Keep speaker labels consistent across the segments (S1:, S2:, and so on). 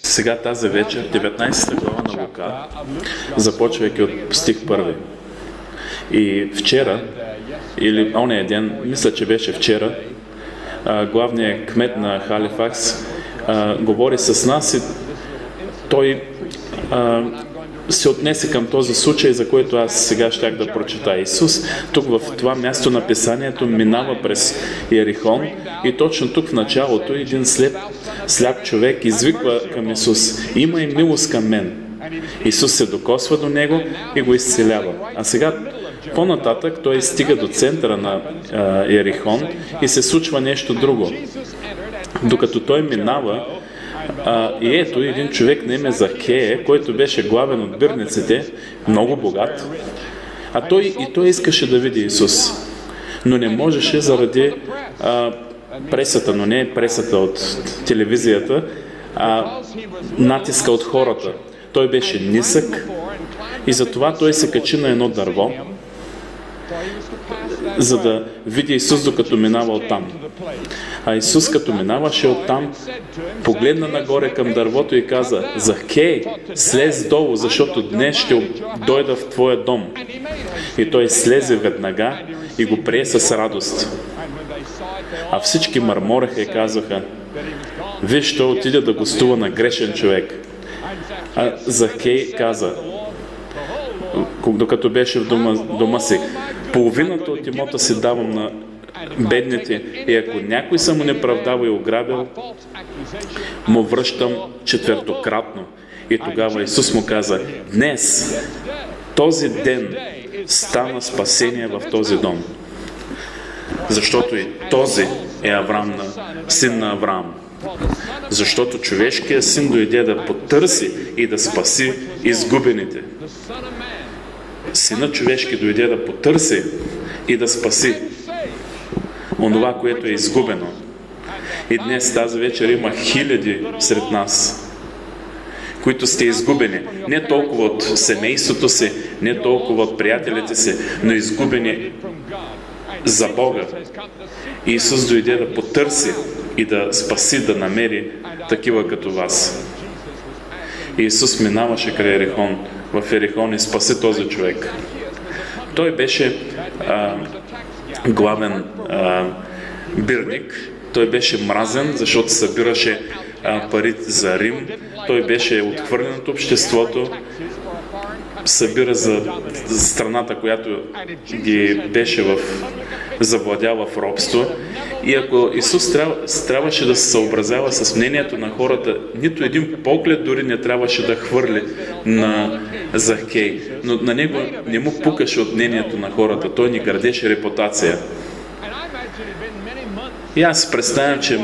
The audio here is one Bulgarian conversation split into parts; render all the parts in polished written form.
S1: Сега тази вечер, 19 глава на Лука, започвайки от стих 1. И вчера, или ония ден, мисля, че беше вчера, главният кмет на Халифакс говори с нас и той се отнесе към този случай, за който аз сега щях да прочета. Исус тук в това място на писанието минава през Йерихон и точно тук в началото един сляп човек извиква към Исус: "Имай милост към мен." Исус се докосва до него и го изцелява. А сега по-нататък той стига до центъра на Йерихон и се случва нещо друго. Докато той минава, и ето един човек на име Захея, който беше главен от бирниците, много богат, той искаше да види Исус, но не можеше заради пресата, но не пресата от телевизията, натиска от хората. Той беше нисък и затова той се качи на едно дърво, за да види Исус, докато минава оттам. А Исус, като минаваше оттам, погледна нагоре към дървото и каза: "Захей, слез долу, защото днес ще дойда в твоя дом." И той слезе веднага и го прие с радост. А всички мърмореха и казваха: "Виж, той отиде да гостува на грешен човек." А Захей каза, докато беше в дома си: "Половината от имота си давам на бедните и ако някой съм му неправдал и ограбил, му връщам четвъртократно." И тогава Исус му каза: "Днес, този ден, стана спасение в този дом." Защото и този е Авраам, син на Авраам. Защото човешкият син дойде да потърси и да спаси изгубените. Синът човешки дойде да потърси и да спаси онова, което е изгубено. И днес, тази вечер, има хиляди сред нас, които сте изгубени. Не толкова от семейството си, не толкова от приятелите си, но изгубени за Бога. И Исус дойде да потърси и да спаси, да намери такива като вас. И Исус минаваше край Йерихон, в Йерихон, и спаси този човек. Той беше главен бирник. Той беше мразен, защото събираше пари за Рим. Той беше отхвърлен от обществото. Събира за страната, която ги беше завладяла в робство. И ако Исус трябваше да се съобразява с мнението на хората, нито един поглед дори не трябваше да хвърли на Захей. Но на него не му пукаше от мнението на хората. Той ни градеше репутация. И аз представям, че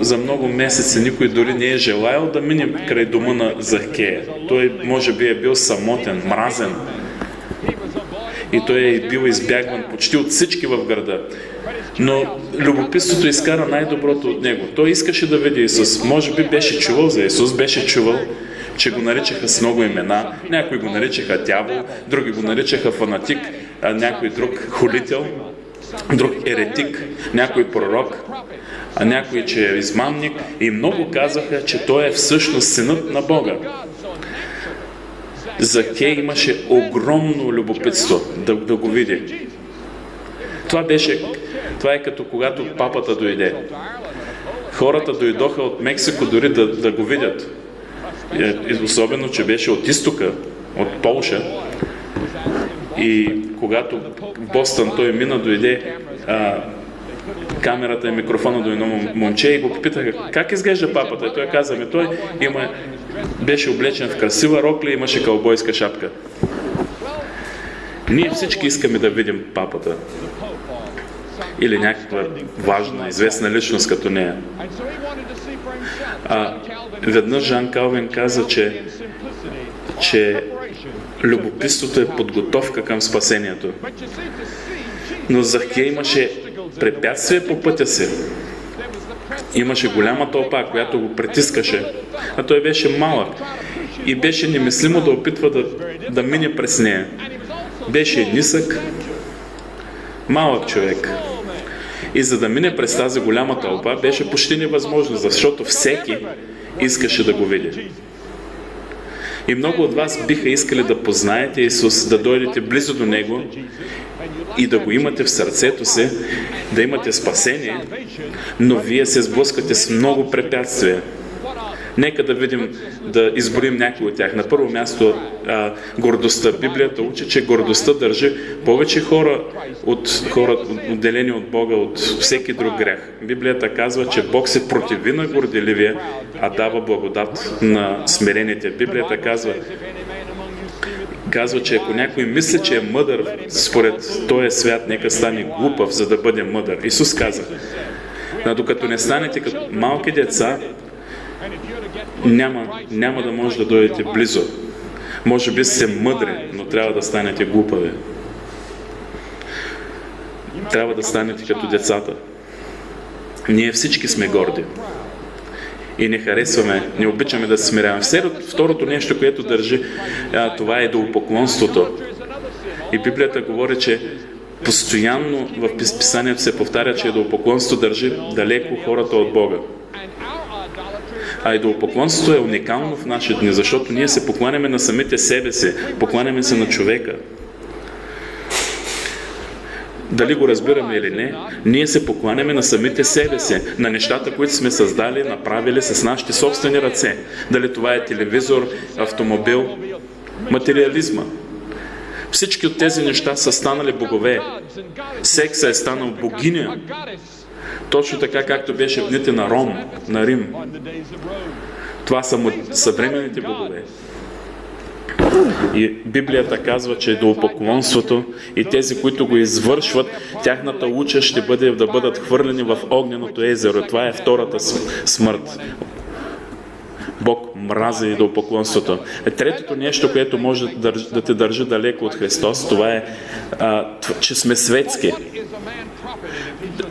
S1: за много месеци никой дори не е желаял да мине край дома на Захея. Той може би е бил самотен, мразен. И той е бил избягван почти от всички в града. Но любопитството изкара най-доброто от него. Той искаше да види Исус. Може би беше чувал за Исус, беше чувал, че го наричаха с много имена. Някои го наричаха дявол, други го наричаха фанатик, а някой друг хулител, друг еретик, някой пророк, а някой, че е измамник. И много казаха, че той е всъщност синът на Бога. Захей имаше огромно любопитство да го види. Това е като когато папата дойде. Хората дойдоха от Мексико дори да го видят. Особено, че беше от изтока, от Полша. И когато в Бостън той мина, дойде камерата и микрофона до едно момче и го попитаха: "Как изглежда папата?" И той каза: "Той беше облечен в красива рокля и имаше каубойска шапка." Ние всички искаме да видим папата. Или някаква важна, известна личност като нея. Веднъж Жан Калвин каза, че любопитството е подготовка към спасението. Но Захей имаше препятствие по пътя си. Имаше голяма тълпа, която го притискаше, а той беше малък и беше немислимо да опитва да мине през нея. Беше нисък, малък човек. И за да мине през тази голяма тълпа, беше почти невъзможно, защото всеки искаше да го види. И много от вас биха искали да познаете Исус, да дойдете близо до Него и да го имате в сърцето си, да имате спасение, но вие се сблъскате с много препятствия. Нека да видим, да изброим някои от тях. На първо място, гордостта. Библията учи, че гордостта държи повече хора отделени от Бога, от всеки друг грех. Библията казва, че Бог се противи на горделивия, а дава благодат на смирените. Библията казва, че ако някой мисли, че е мъдър според този свят, нека стане глупав, за да бъде мъдър. Исус каза, докато не станете като малки деца, няма да може да дойдете близо. Може би сте мъдри, но трябва да станете глупави. Трябва да станете като децата. Ние всички сме горди. И не харесваме, не обичаме да се смиряваме. Второто нещо, което държи, това е идолопоклонството. И Библията говори, че постоянно в Писанието се повтаря, че идолопоклонството държи далеко хората от Бога. А идолопоклонството е уникално в наши дни, защото ние се покланяме на самите себе си, покланяме се на човека. Дали го разбираме или не, ние се покланяме на самите себе си, на нещата, които сме създали, направили с нашите собствени ръце. Дали това е телевизор, автомобил, материализма. Всички от тези неща са станали богове. Секса е станал богиня. Точно така, както беше в дните на Рим. Това са съвременните богове. И Библията казва, че идолопоклонството и тези, които го извършват, тяхната участ ще бъде да бъдат хвърлени в огненото езеро. Това е втората смърт. Бог мрази идолопоклонството. Третото нещо, което може да те държи далеко от Христос, това е, че сме светски.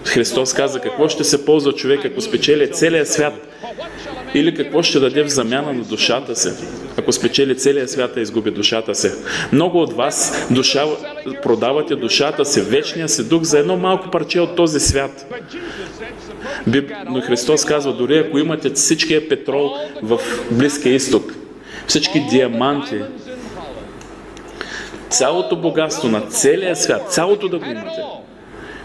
S1: Христос каза, какво ще се ползва човек, ако спечели целия свят? Или какво ще даде в замяна на душата си, ако спечели целия свят и изгуби душата си? Много от вас продавате душата си, вечния си дух за едно малко парче от този свят. Но Христос казва, дори ако имате всичкия петрол в Близкия изток, всички диаманти, цялото богатство на целия свят, цялото да го имате,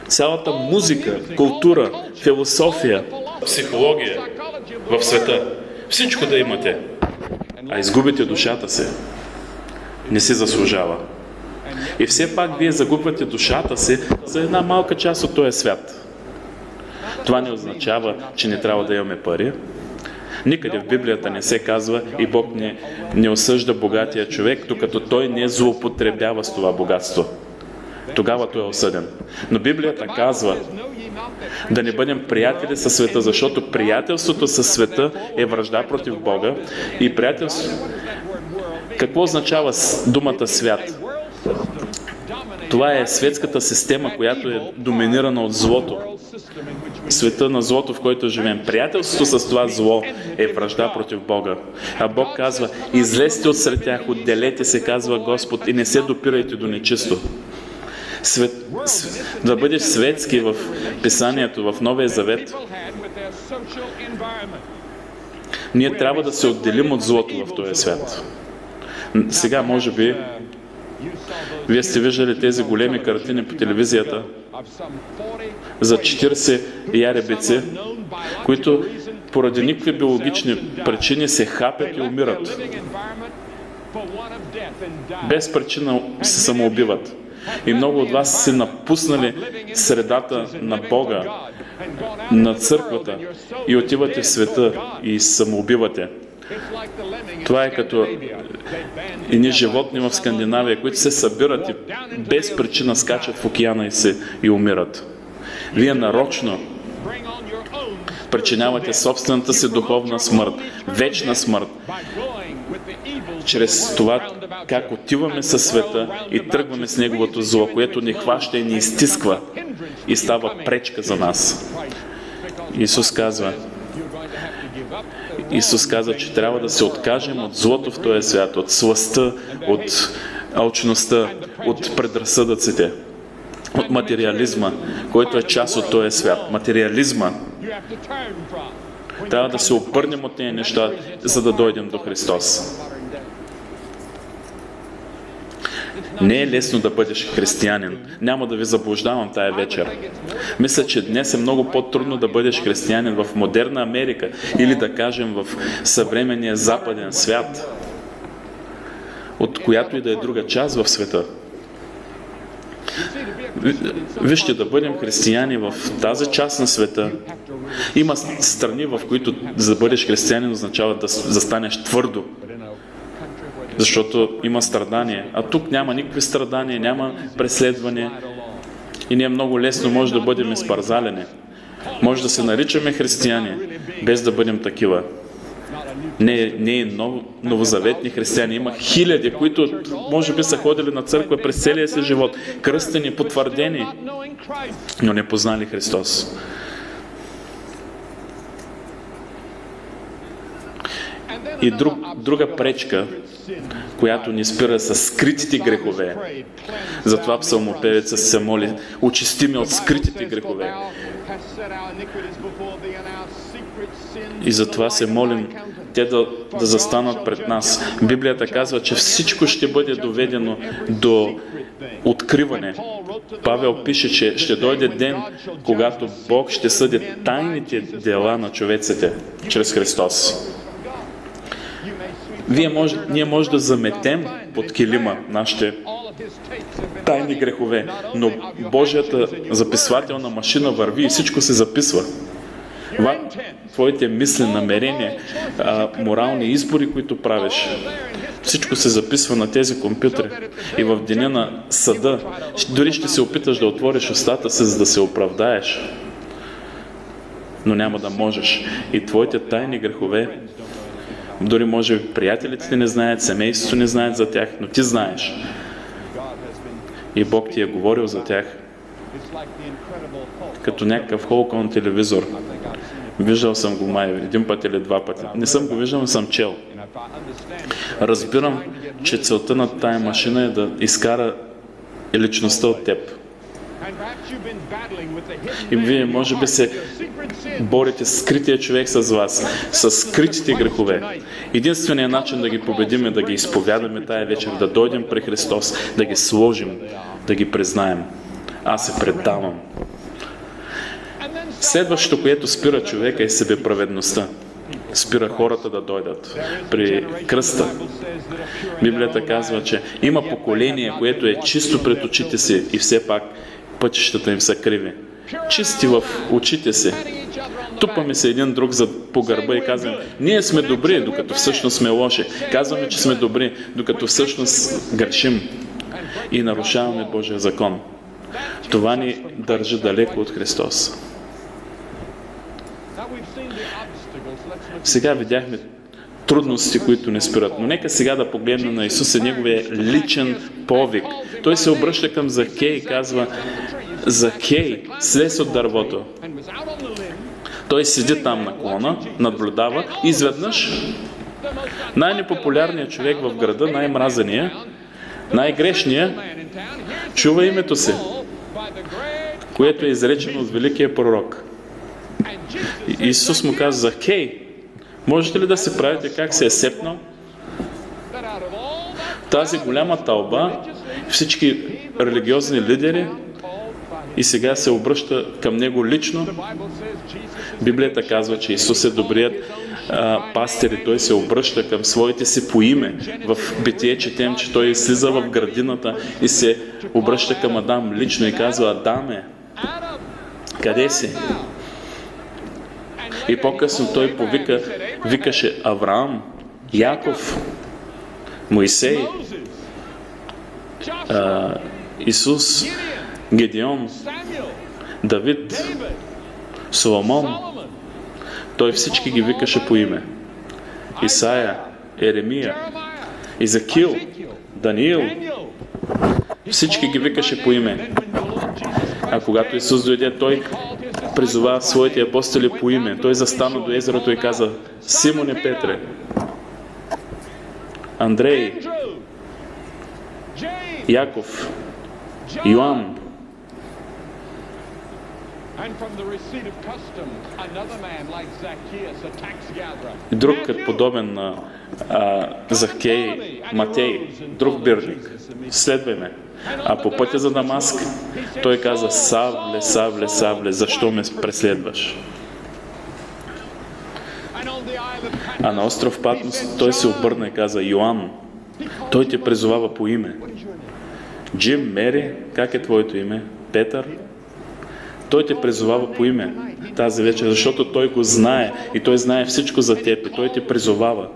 S1: цялата музика, култура, философия, психология в света, всичко да имате, а изгубите душата си, не си заслужава. И все пак вие загубвате душата си за една малка част от този свят. Това не означава, че не трябва да имаме пари. Никъде в Библията не се казва и Бог не осъжда богатия човек, докато той не злоупотребява с това богатство. Тогава той е осъден. Но Библията казва да не бъдем приятели със света, защото приятелството със света е вражда против Бога. И приятелство... Какво означава думата свят? Това е светската система, която е доминирана от злото. Света на злото, в който живеем. Приятелството с това зло е вражда против Бога. А Бог казва, излезте от сред тях, отделете се, казва Господ, и не се допирайте до нечисто. Да бъдеш светски в Писанието, в Новия Завет, ние трябва да се отделим от злото в този свят. Сега, може би, вие сте виждали тези големи картини по телевизията за 40 яребици, които поради никакви биологични причини се хапят и умират. Без причина се самоубиват. И много от вас са напуснали средата на Бога, на църквата и отивате в света и самоубивате. Това е като едни животни в Скандинавия, които се събират и без причина скачат в океана и умират. Вие нарочно причинявате собствената си духовна смърт, вечна смърт, чрез това как отиваме със света и тръгваме с неговото зло, което ни хваща и ни изтисква и става пречка за нас. Исус каза, че трябва да се откажем от злото в този свят, от сластта, от алчността, от предразсъдъците. от материализма, който е част от този свят. Материализма. Трябва да се обърнем от тези неща, за да дойдем до Христос. Не е лесно да бъдеш християнин. Няма да ви заблуждавам тая вечер. Мисля, че днес е много по-трудно да бъдеш християнин в модерна Америка или да кажем в съвременния западен свят, от която и да е друга част в света. Вижте, да бъдем християни в тази част на света. Има страни, в които за да бъдеш християнин означава да застанеш твърдо. Защото има страдания. А тук няма никакви страдания, няма преследване. И ние много лесно може да бъдем изпарзалени. Може да се наричаме християни, без да бъдем такива. Не е новозаветни християни. Има хиляди, които може би са ходили на църква през целия си живот, кръстени, потвърдени, но не познали Христос. И друга пречка, която ни спира са скритите грехове. Затова псалмопевецът се моли: очисти ме от скритите грехове. И затова се молим те да застанат пред нас. Библията казва, че всичко ще бъде доведено до откриване. Павел пише, че ще дойде ден, когато Бог ще съди тайните дела на човеците чрез Христос. Ние може да заметем под килима нашите тайни грехове, но Божията записвателна машина върви и всичко се записва. Твоите мисли, намерения, морални избори, които правиш, всичко се записва на тези компютри. И в деня на съда, дори ще се опиташ да отвориш устата си, за да се оправдаеш, но няма да можеш. И твоите тайни грехове, дори може приятелите ти не знаят, семейството не знаят за тях, но ти знаеш. И Бог ти е говорил за тях. Като някакъв Холкон телевизор. Виждал съм го май един път или два пъти. Не съм го виждал, но съм чел. Разбирам, че целта на тая машина е да изкара личността от теб. И вие може би се борите с скрития човек с вас, с скритите грехове. Единственият начин да ги победим е да ги изповядаме тая вечер, да дойдем при Христос, да ги сложим, да ги признаем. Аз се предавам. Следващото, което спира човека, е себеправедността. Спира хората да дойдат при кръста. Библията казва, че има поколение, което е чисто пред очите си и все пак пътищата им са криви. Чисти в очите си. Тупаме се един друг по гърба и казваме: ние сме добри, докато всъщност сме лоши. Казваме, че сме добри, докато всъщност грешим и нарушаваме Божия закон. Това ни държи далеко от Христос. Сега видяхме трудности, които не спират. Но нека сега да погледнем на Исус и Неговия личен повик. Той се обръща към Захей и казва: Захей, слез от дървото. Той седи там на клона, наблюдава и изведнъж най-непопулярният човек в града, най-мразения, най-грешният, чува името си, което е изречено от великия пророк. Исус му казва: Захей, можете ли да се правите как се е сепнал? Тази голяма тълба, всички религиозни лидери, и сега се обръща към него лично. Библията казва, че Исус е добрият пастир и той се обръща към своите си по име. В Битие четем, че той слиза в градината и се обръща към Адам лично и казва: Адаме, къде си? И по-късно той викаше Авраам, Яков, Моисей, Исус, Гедеон, Давид, Соломон. Той всички ги викаше по име. Исаия, Еремия, Изакил, Даниил. Всички ги викаше по име. А когато Исус дойде, той призова своите апостоли по име. Той застана до езерото и каза: Симоне Петре, Андрей, Яков, Йоан, Друг подобен на Захей, Матей, друг бирник. Следвай ме. А по пътя за Дамаск, той каза: Савле, Савле, Савле, защо ме преследваш? А на остров Патмос той се обърна и каза: Йоан, той те призовава по име. Джим, Мери, как е твоето име? Петър? Той те призовава по име тази вечер, защото той го знае и той знае всичко за теб и той те призовава.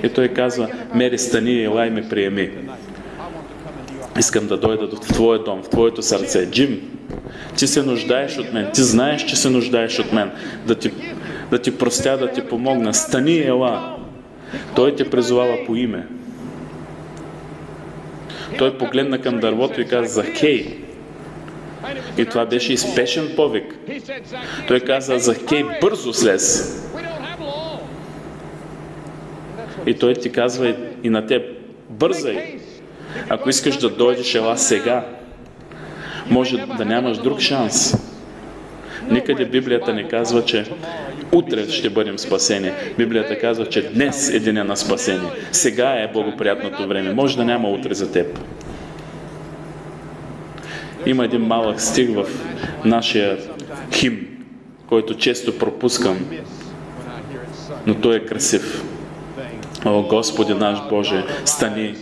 S1: И той казва: Мери, стани, ела и ме приеми. Искам да дойда в твоя дом, в твоето сърце. Джим, ти се нуждаеш от мен, ти знаеш, че се нуждаеш от мен, да ти простя, да ти помогна. Стани, ела. Той те призовава по име. Той погледна към дървото и каза: Захей. И това беше и спешен повик. Той каза: Захей, бързо слез. И той ти казва и на теб: бързай. Ако искаш да дойдеш, ела сега. Може да нямаш друг шанс. Никъде Библията не казва, че утре ще бъдем спасени. Библията казва, че днес е деня на спасение. Сега е благоприятното време. Може да няма утре за теб. Има един малък стих в нашия химн, който често пропускам, но той е красив. О, Господи наш Боже, стани!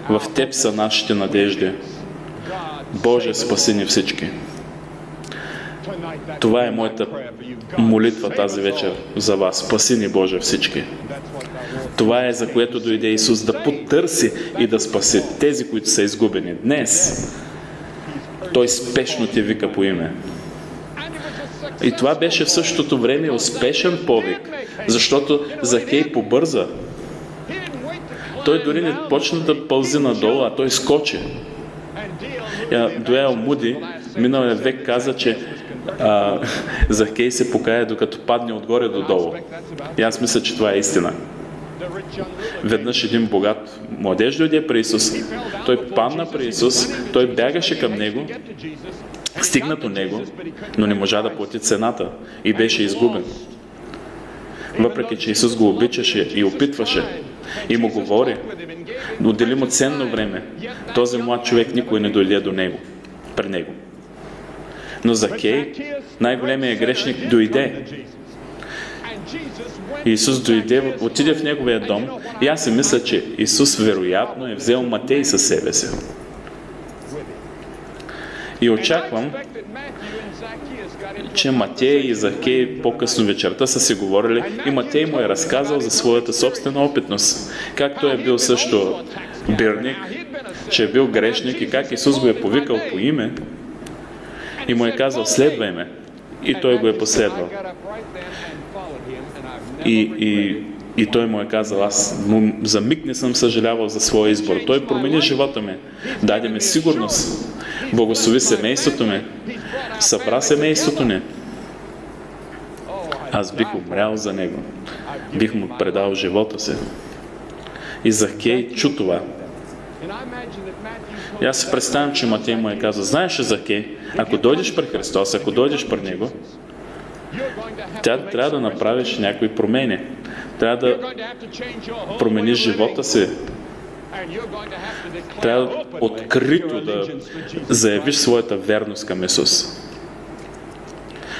S1: В Теб са нашите надежди. Боже, спаси ни всички. Това е моята молитва тази вечер за вас. Спаси ни, Боже, всички. Това е, за което дойде Исус, да потърси и да спаси тези, които са изгубени. Днес Той спешно те вика по име. И това беше в същото време успешен повик, защото Захей побърза. Той дори не почна да пълзи надолу, а той скочи. Дуел Муди миналия век каза, че Захей се покая, докато падне отгоре до долу. И аз мисля, че това е истина. Веднъж един богат младеж дойде при Исус. Той падна при Исус, той бягаше към Него, стигна до Него, но не можа да плати цената и беше изгубен. Въпреки че Исус го обичаше и опитваше и му говори, отдели му ценно време, този млад човек никой не дойде до Него, при Него. Но Захей, най-големият грешник, дойде. Исус дойде, отиде в неговия дом и аз си мисля, че Исус вероятно е взел Матей със себе си. И очаквам, че Матей и Захей по-късно вечерта са си говорили и Матей му е разказал за своята собствена опитност. Как той е бил също бирник, че е бил грешник и как Исус го е повикал по име и му е казал: следвай ме. И той го е последвал. И той му е казал: аз за миг не съм съжалявал за своя избор. Той промени живота ми, даде ми сигурност, благослови семейството ми, събра семейството ни. Аз бих умрял за него. Бих му предал живота си. И Захей чу това. И аз се представям, че Матей му е казал: знаеш ли, Захей, ако дойдеш при Христос, ако дойдеш при Него, трябва да направиш някои промени. Трябва да промениш живота си. Трябва открито да заявиш своята верност към Исус.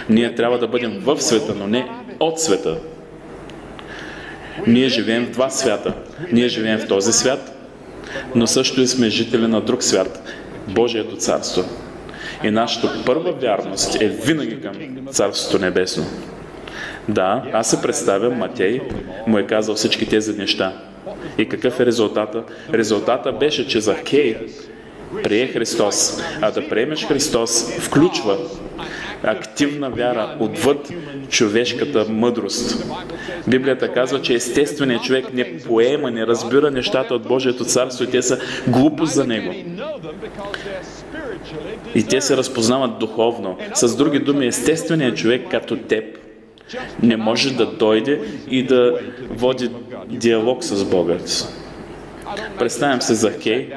S1: Ние трябва да бъдем в света, но не от света. Ние живеем в два свята. Ние живеем в този свят, но също и сме жители на друг свят, Божието царство. И нашата първа вярност е винаги към Царството небесно. Да, аз се представям, Матей му е казал всички тези неща. И какъв е резултата? Резултата беше, че Захей прие Христос. А да приемеш Христос включва активна вяра отвъд човешката мъдрост. Библията казва, че естественият човек не поема, не разбира нещата от Божието царство и те са глупост за него. И те се разпознават духовно. С други думи, естественият човек като теб не може да дойде и да води диалог с Бога. Представям се Захей,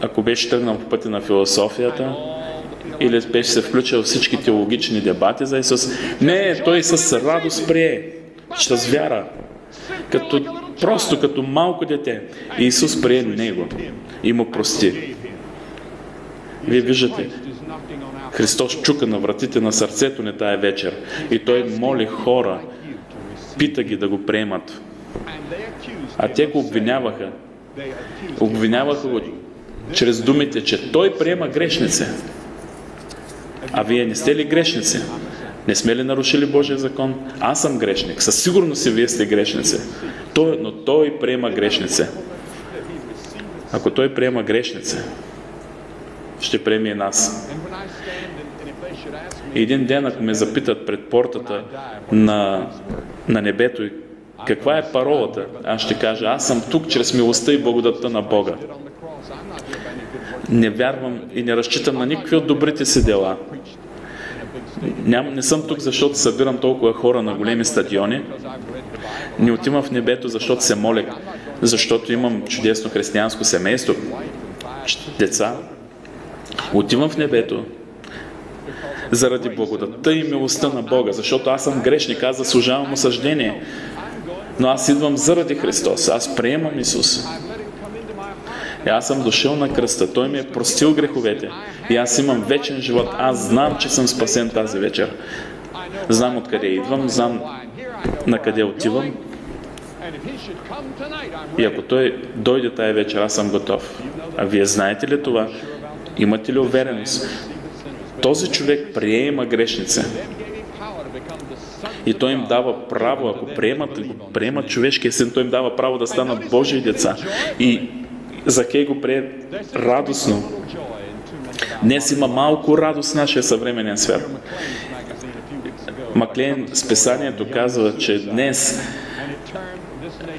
S1: ако беше тръгнал по пътя на философията, или беше се включил в всички теологични дебати за Исус. Не, той с радост прие, с вяра, просто като малко дете. И Исус прие него и му прости. Вие виждате, Христос чука на вратите на сърцето ни тая вечер и Той моли хора, пита ги да го приемат. А те го обвиняваха. Обвиняваха го чрез думите, че Той приема грешници. А вие не сте ли грешници? Не сме ли нарушили Божия закон? Аз съм грешник. Със сигурност и вие сте грешници. Но Той приема грешници. Ако Той приема грешници, ще приеме и нас. Един ден, ако ме запитат пред портата на небето, каква е паролата, аз ще кажа, аз съм тук чрез милостта и благодатта на Бога. Не вярвам и не разчитам на никакви от добрите си дела. Не съм тук, защото събирам толкова хора на големи стадиони. Не отивам в небето, защото се моля, защото имам чудесно християнско семейство, деца. Отивам в небето заради благодатта и милостта на Бога, защото аз съм грешник, аз заслужавам осъждение. Но аз идвам заради Христос, аз приемам Исус. И аз съм дошъл на кръста, Той ми е простил греховете и аз имам вечен живот. Аз знам, че съм спасен тази вечер. Знам откъде идвам, знам на къде отивам. И ако Той дойде тая вечер, аз съм готов. А вие знаете ли това? Имате ли увереност? Този човек приема грешници. И Той им дава право, ако приемат човешкия син, Той им дава право да станат Божии деца. И Закей го прие радостно. Днес има малко радост в нашия съвременен свят. Маклейн с писанието казва, че днес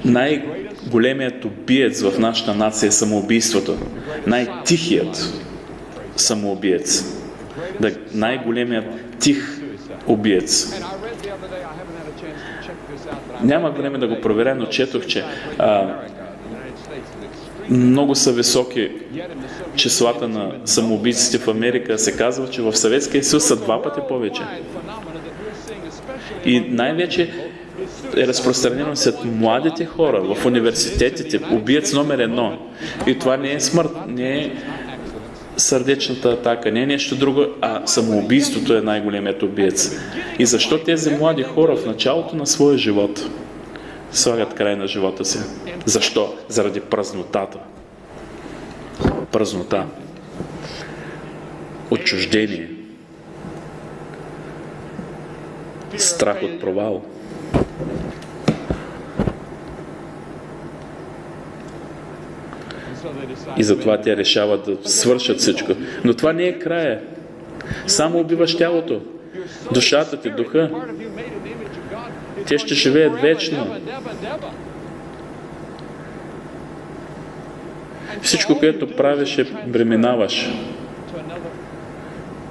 S1: най-големият убиец в нашата нация е самоубийството. Най-тихият самоубиец. Най-големият тих убиец. Няма време да го проверя, но четох, че много са високи числата на самоубийците в Америка. Се казва, че в Съветския съюз са 2 пъти повече. И най-вече е разпространено сред младите хора в университетите. Убиец номер 1. И това не е смърт, не е сърдечната атака, не е нещо друго, а самоубийството е най-големият убиец. И защо тези млади хора в началото на своя живот слагат край на живота си? Защо? Заради празнотата. Празнота. Отчуждение. Страх от провал. И затова те решават да свършат всичко. Но това не е края. Само убиваш тялото. Душата ти, духа. Те ще живеят вечно. Всичко, което правиш, преминаваш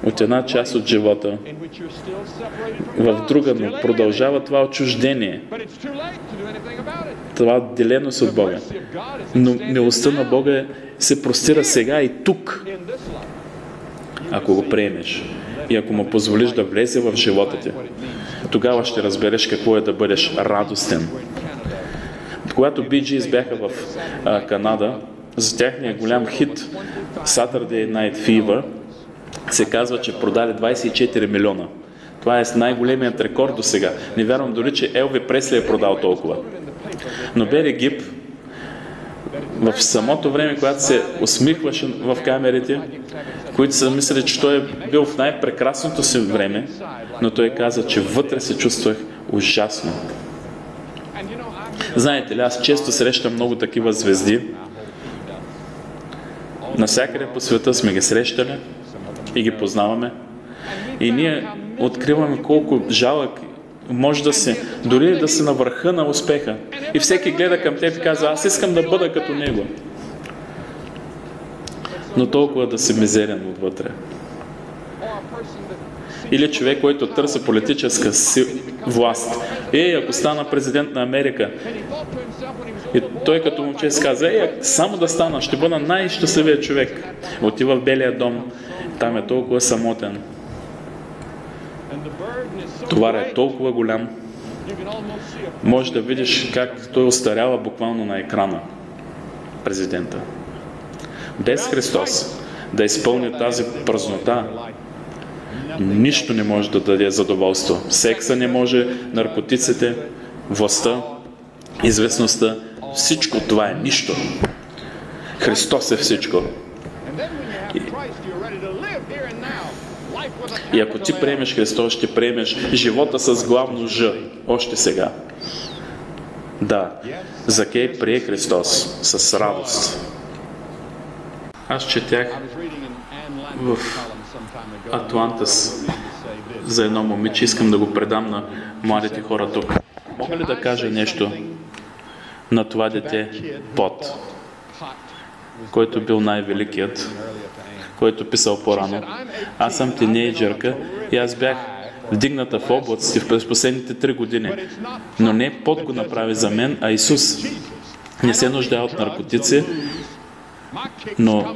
S1: от една част от живота в друга, но продължава това отчуждение. Това отделеност от Бога. Но милостта на Бога се простира сега и тук, ако го приемеш и ако му позволиш да влезе в живота ти. Тогава ще разбереш какво е да бъдеш радостен. Когато Bee Gees бяха в Канада, за тяхния голям хит Saturday Night Fever се казва, че продали 24 милиона. Това е най-големият рекорд до сега. Не вярвам дори, че Елви Пресли е продал толкова. Но Бери Гип в самото време, когато се усмихваше в камерите, които са мислили, че той е бил в най-прекрасното си време, но той каза, че вътре се чувствах ужасно. Знаете ли, аз често срещам много такива звезди. Навсякъде по света сме ги срещали и ги познаваме. И ние откриваме колко жалък може да си, дори да си на върха на успеха. И всеки гледа към теб и казва, аз искам да бъда като него. Но толкова да си мизерен отвътре. Или човек, който търси политическа власт. Ако стана президент на Америка, И той като момче си каза, само да стана, ще бъда най-щастливият човек. Отива в Белия дом, там е толкова самотен. Товарът е толкова голям. Може да видиш как той остарява буквално на екрана, президента. Без Христос да изпълни тази празнота, нищо не може да даде задоволство. Секса не може, наркотиците, властта, известността, всичко това е нищо. Христос е всичко. И ако ти приемеш Христос, ще приемеш живота с главно Ж, още сега. Да, Закей прие Христос с радост. Аз четях в Атлантас за едно момиче, искам да го предам на младите хора тук. Мога ли да кажа нещо на това дете Пот, който бил най-великият, който писал по-рано? Аз съм тинейджърка и аз бях вдигната в облаците през последните 3 години. Но не Пот го направи за мен, а Исус. Не се нуждае от наркотици, но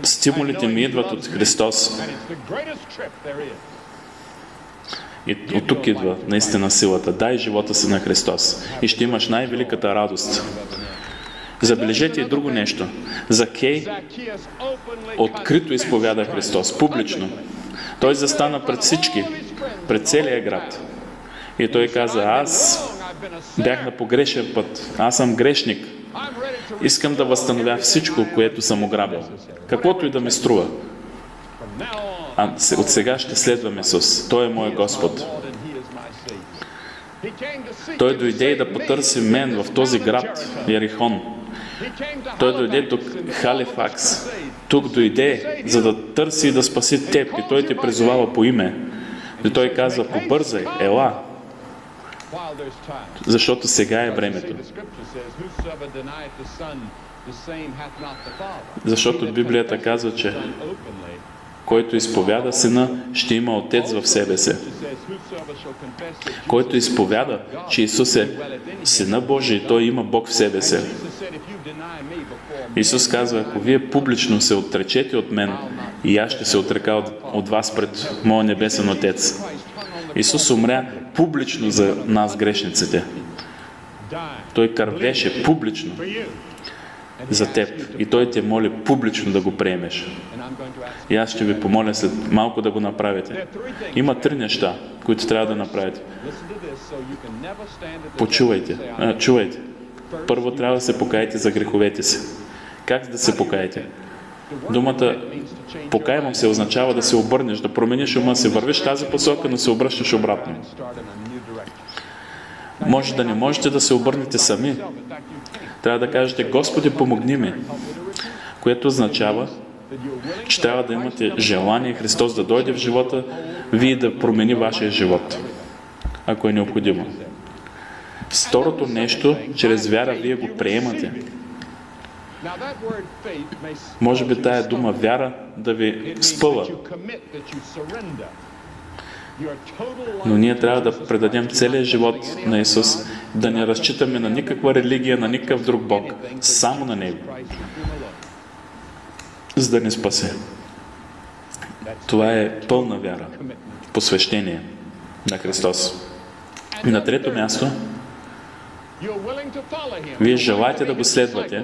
S1: стимулите ми идват от Христос. И от тук идва наистина силата. Дай живота си на Христос и ще имаш най-великата радост. Забележете и друго нещо. Закей открито изповяда Христос, публично. Той застана пред всички, пред целия град. И той каза, аз бях на погрешен път, аз съм грешник. Искам да възстановя всичко, което съм ограбил. Каквото и да ми струва. От сега ще следвам Исус. Той е мой Господ. Той дойде и да потърси мен в този град, Ярихон. Той дойде до Халифакс. Тук дойде, за да търси и да спаси теб. И той те призовава по име. И той казва, побързай, ела. Защото сега е времето. Защото Библията казва, че който изповяда Сина, ще има Отец в себе си. Който изповяда, че Исус е Сина Божий, той има Бог в себе си. Исус казва, ако вие публично се отречете от мен, и аз ще се отрека от вас пред моя небесен Отец. Исус умря публично за нас, грешниците. Той кървеше публично за теб. И Той те моли публично да го приемеш. И аз ще ви помоля след малко да го направите. Има 3 неща, които трябва да направите. Чувайте. Първо трябва да се покаете за греховете си. Как да се покаете? Думата покаявам се означава да се обърнеш, да промениш ума си. Вървиш тази посока, но се обръщаш обратно. Може да не можете да се обърнете сами. Трябва да кажете, Господи, помогни ми. Което означава, че трябва да имате желание Христос да дойде в живота, вие да промени вашия живот, ако е необходимо. Второто нещо, чрез вяра вие го приемате. Може би тая дума вяра да ви спъва. Но ние трябва да предадем целия живот на Исус, да не разчитаме на никаква религия, на никакъв друг Бог, само на Него, за да ни спасе. Това е пълна вяра, посвещение на Христос. И на трето място, вие желаете да го следвате,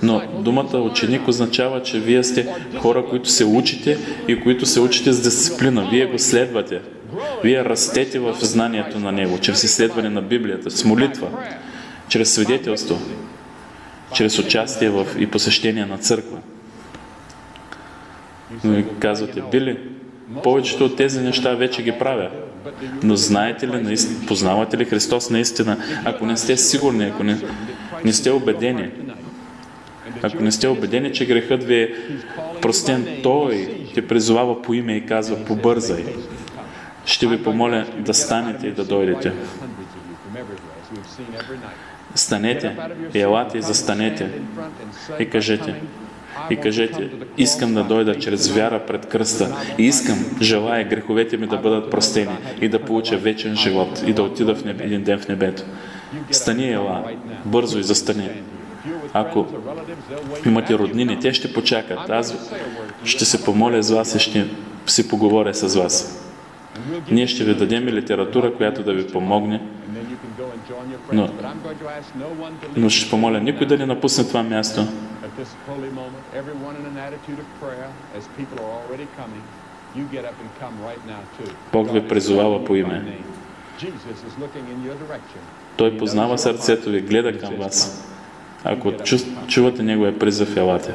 S1: но думата ученик означава, че вие сте хора, които се учите и които се учите с дисциплина. Вие го следвате. Вие растете в знанието на Него, чрез изследване на Библията, с молитва, чрез свидетелство, чрез участие и посещение на църква. Но казвате, Били, повечето от тези неща вече ги правя. Но знаете ли, познавате ли Христос наистина? Ако не сте сигурни, ако не сте убедени, ако не сте убедени, че грехът ви е простен, Той те призовава по име и казва, побързай. Ще ви помоля да станете и да дойдете. Станете, елате и застанете и кажете, искам да дойда чрез вяра пред кръста и желая греховете ми да бъдат простени и да получа вечен живот и да отида един ден в небето. Стани, ела, бързо и застани. Ако имате роднини, те ще почакат. Аз ще се помоля с вас и ще си поговоря с вас. Ние ще ви дадем и литература, която да ви помогне, но ще помоля никой да не напусне това място. Бог ви призовава по име. Той познава сърцето ви, гледа към вас. Ако чувате Неговия призив, елате.